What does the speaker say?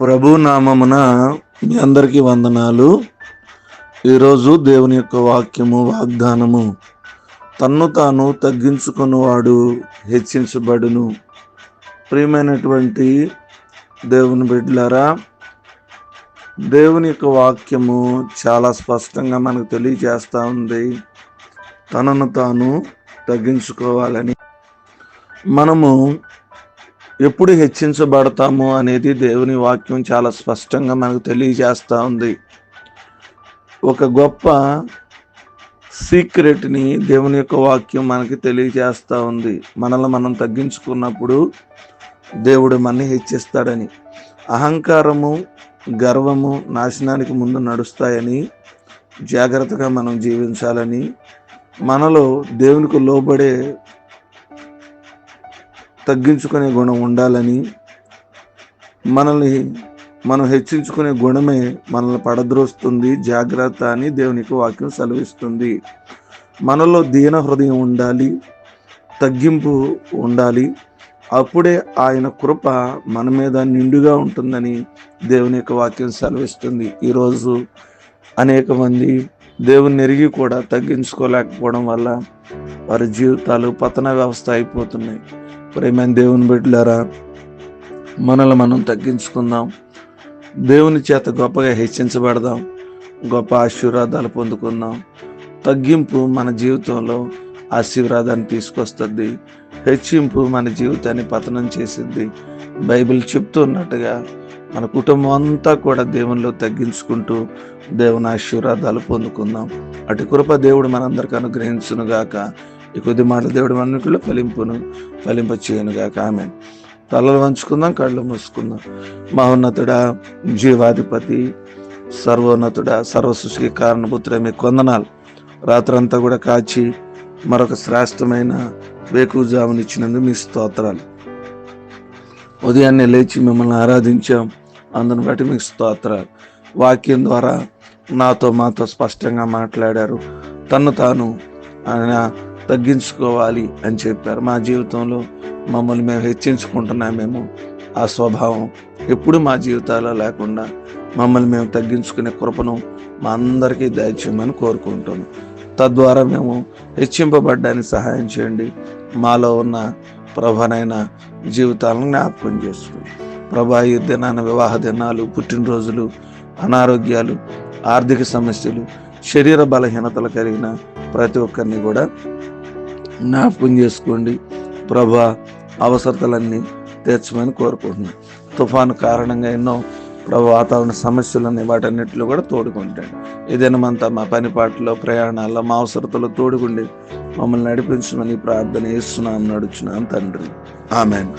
ప్రభు నామమున మీ అందరికీ వందనాలు. ఈరోజు దేవుని యొక్క వాగ్దానము, తన్ను తాను తగ్గించుకున్నవాడు హెచ్చించబడును. ప్రియమైనటువంటి దేవుని బిడ్డలారా, దేవుని యొక్క వాక్యము చాలా స్పష్టంగా మనకు తెలియజేస్తూ ఉంది, తనను తాను తగ్గించుకోవాలని. మనము ఎప్పుడు హెచ్చించబడతాము అనేది దేవుని వాక్యం చాలా స్పష్టంగా మనకు తెలియజేస్తూ ఉంది. ఒక గొప్ప సీక్రెట్ని దేవుని యొక్క వాక్యం మనకి తెలియజేస్తూ ఉంది. మనల్ని మనం తగ్గించుకున్నప్పుడు దేవుడు మనని హెచ్చిస్తాడని. అహంకారము, గర్వము నాశనానికి ముందు నడుస్తాయని, జాగ్రత్తగా మనం జీవించాలని, మనలో దేవునికి లోబడే తగ్గించుకునే గుణం ఉండాలని, మనల్ని మనం హెచ్చించుకునే గుణమే మనల్ని పడద్రోస్తుంది, జాగ్రత్త అని దేవునికి వాక్యం సెలవిస్తుంది. మనలో దీన హృదయం ఉండాలి, తగ్గింపు ఉండాలి. అప్పుడే ఆయన కృప మన మీద నిండుగా ఉంటుందని దేవుని యొక్క వాక్యం సెలవిస్తుంది. ఈరోజు అనేక మంది దేవుని ఎరిగి కూడా తగ్గించుకోలేకపోవడం వల్ల వారి జీవితాలు పతన వ్యవస్థ అయిపోతున్నాయి. ప్రేమైన దేవుని బిడ్డలారా, మనల్ని మనం తగ్గించుకుందాం, దేవుని చేత గొప్పగా హెచ్చించబడదాం, గొప్ప ఆశీర్వాదాలు పొందుకుందాం. తగ్గింపు మన జీవితంలో ఆశీర్వాదాన్ని తీసుకొస్తుంది, హెచ్చింపు మన జీవితాన్ని పతనం చేసిద్ది. బైబిల్ చెప్తున్నట్టుగా మన కుటుంబం అంతా కూడా దేవునిలో తగ్గించుకుంటూ దేవుని ఆశీర్వాదాలు పొందుకుందాం. అటు కృప దేవుడు మనందరికీ అనుగ్రహించునుగాక. ఈ కొద్ది మాటలు దేవుడు మన్నిటిలో ఫలింప చేయనుగాక. ఆమేన్. తలలు వంచుకుందాం, కళ్ళు మూసుకుందాం. మహోన్నతుడా, జీవాధిపతి, సర్వోన్నతుడా, సర్వసృష్టికి కారణపుత్ర, మీకు వందనాలు. రాత్రంతా కూడా కాచి మరొక శ్రేష్టమైన వేకువజామునిచ్చినందుకు మీ స్తోత్రాలు. ఉదయాన్నే లేచి మిమ్మల్ని ఆరాధించాం, అందుని బట్టి మీకు స్తోత్రాలు. వాక్యం ద్వారా మాతో స్పష్టంగా మాట్లాడారు. తన్ను తాను ఆయన తగ్గించుకోవాలి అని చెప్పారు. మా జీవితంలో మమ్మల్ని మేము హెచ్చించుకుంటున్నామేమో, ఆ స్వభావం ఎప్పుడు మా జీవితాల్లో లేకుండా మమ్మల్ని మేము తగ్గించుకునే కృపను మా అందరికీ దయచేయమని కోరుకుంటాను. తద్వారా మేము హెచ్చింపబడ్డానికి సహాయం చేయండి. మాలో ఉన్న ప్రభనైన జీవితాలను జ్ఞాపకం చేసుకోండి. ప్రభా, ఈ దినాన వివాహ దినాలు, పుట్టినరోజులు, అనారోగ్యాలు, ఆర్థిక సమస్యలు, శరీర బలహీనతలు కలిగిన ప్రతి ఒక్కరిని కూడా జ్ఞాపకం చేసుకోండి. ప్రభా, అవసరతలన్నీ తీర్చమని కోరుకుంటున్నాను. తుఫాను కారణంగా ఎన్నో వాతావరణ సమస్యలని వాటన్నిటిలో కూడా తోడుకుంటాడు. ఇదేనమంతా మా పనిపాట్లో, ప్రయాణాల్లో, మా అవసరతలో తోడుకుండి మమ్మల్ని నడిపించమని ప్రార్థన చేస్తున్నాను, నడుచున్నాను తండ్రి. ఆమెన్.